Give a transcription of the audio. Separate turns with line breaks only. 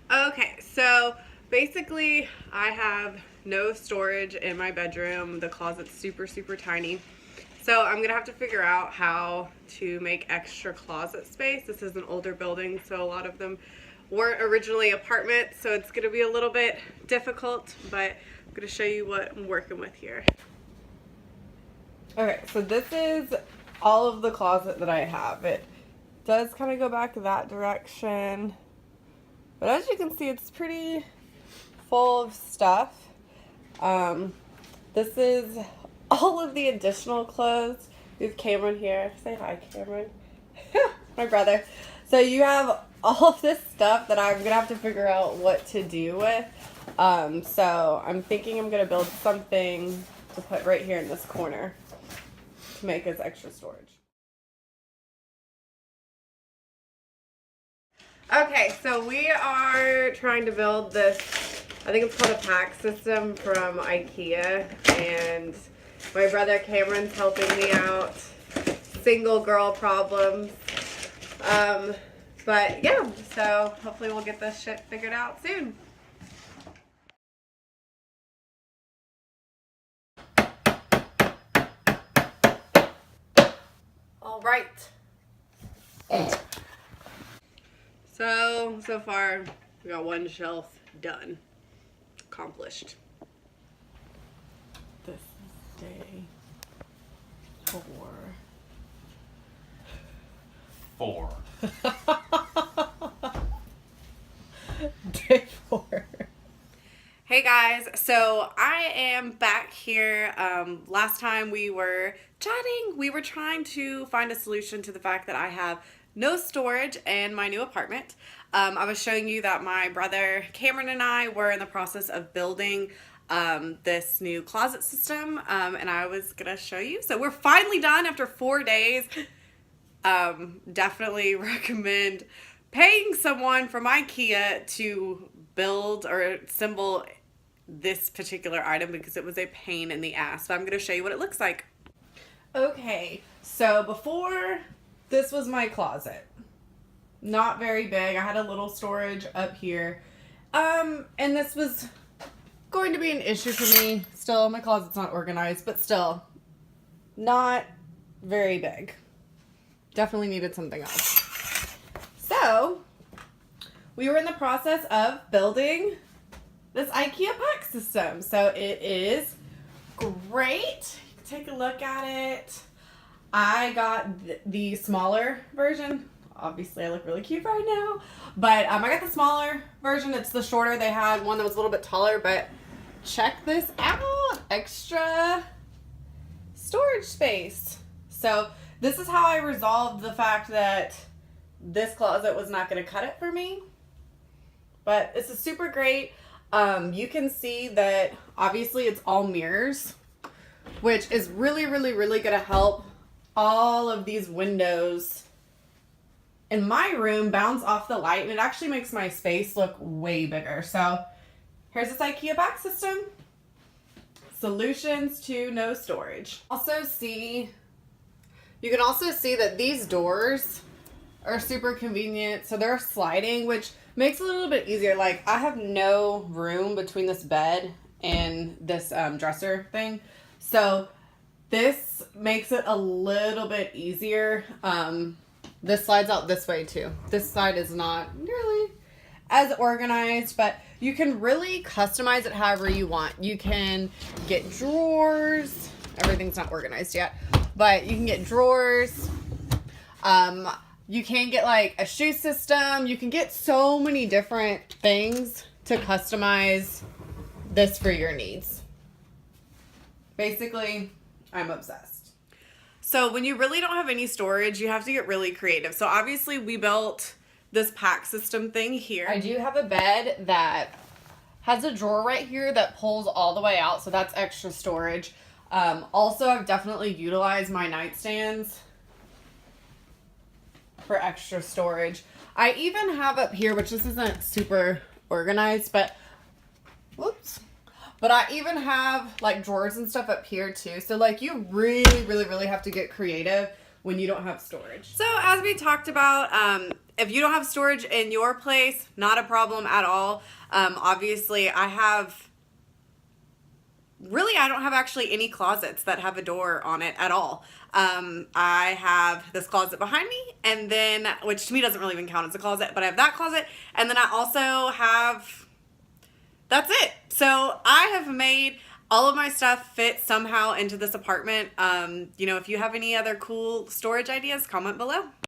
Okay, so basically I have no storage in my bedroom. The closet's super, super tiny. So I'm gonna have to figure out how to make extra closet space. This is an older building, so a lot of them weren't originally apartments, so it's gonna be a little bit difficult, but I'm gonna show you what I'm working with here. Okay, so this is all of the closet that I have. It does kind of go back that direction. But as you can see, it's pretty full of stuff. This is all of the additional clothes. We have Cameron here. Say hi, Cameron. My brother. So you have all of this stuff that I'm going to have to figure out what to do with. So I'm thinking I'm going to build something to put right here in this corner to make as extra storage. Okay, so we are trying to build this, I think it's called a pack system from IKEA, and my brother Cameron's helping me out. Single girl problems. But yeah, so hopefully we'll get this shit figured out soon. All right. So far, we got one shelf done. Accomplished. This is day 4.
4.
Day 4. Hey guys, so I am back here. Last time we were chatting, we were trying to find a solution to the fact that I have no storage in my new apartment. I was showing you that my brother Cameron and I were in the process of building this new closet system, and I was gonna show you. So we're finally done after 4 days. Definitely recommend paying someone from IKEA to build or assemble this particular item because it was a pain in the ass. But I'm gonna show you what it looks like. Okay, so before, this was my closet. Not very big. I had a little storage up here. And this was going to be an issue for me. Still, my closet's not organized, but still, not very big. Definitely needed something else. So, we were in the process of building this IKEA pack system. So it is great. Take a look at it. I got the smaller version. Obviously, I look really cute right now. But I got the smaller version. It's the shorter. They had one that was a little bit taller, but check this out. Extra storage space. So this is how I resolved the fact that this closet was not going to cut it for me. But this is super great. You can see that obviously it's all mirrors, which is really, really, really going to help all of these windows in my room bounce off the light, and it actually makes my space look way bigger. So here's this IKEA back system. Solutions to no storage. You can also see that these doors are super convenient. So they're sliding, which makes it a little bit easier. Like, I have no room between this bed and this dresser thing. So this makes it a little bit easier. This slides out this way too. This side is not nearly as organized, but you can really customize it however you want. You can get drawers. Everything's not organized yet, but you can get drawers. You can get like a shoe system. You can get so many different things to customize this for your needs. Basically, I'm obsessed. So when you really don't have any storage, you have to get really creative. So obviously we built this pack system thing here. I do have a bed that has a drawer right here that pulls all the way out. So that's extra storage. Also, I've definitely utilized my nightstands for extra storage. I even have up here, which this isn't super organized, but whoops. But I even have like drawers and stuff up here too. So like you really, really, really have to get creative when you don't have storage. So as we talked about, if you don't have storage in your place, not a problem at all. Obviously, I don't have actually any closets that have a door on it at all. I have this closet behind me, and then, which to me doesn't really even count as a closet, but I have that closet, and then I also have, that's it. So I have made all of my stuff fit somehow into this apartment. If you have any other cool storage ideas, comment below.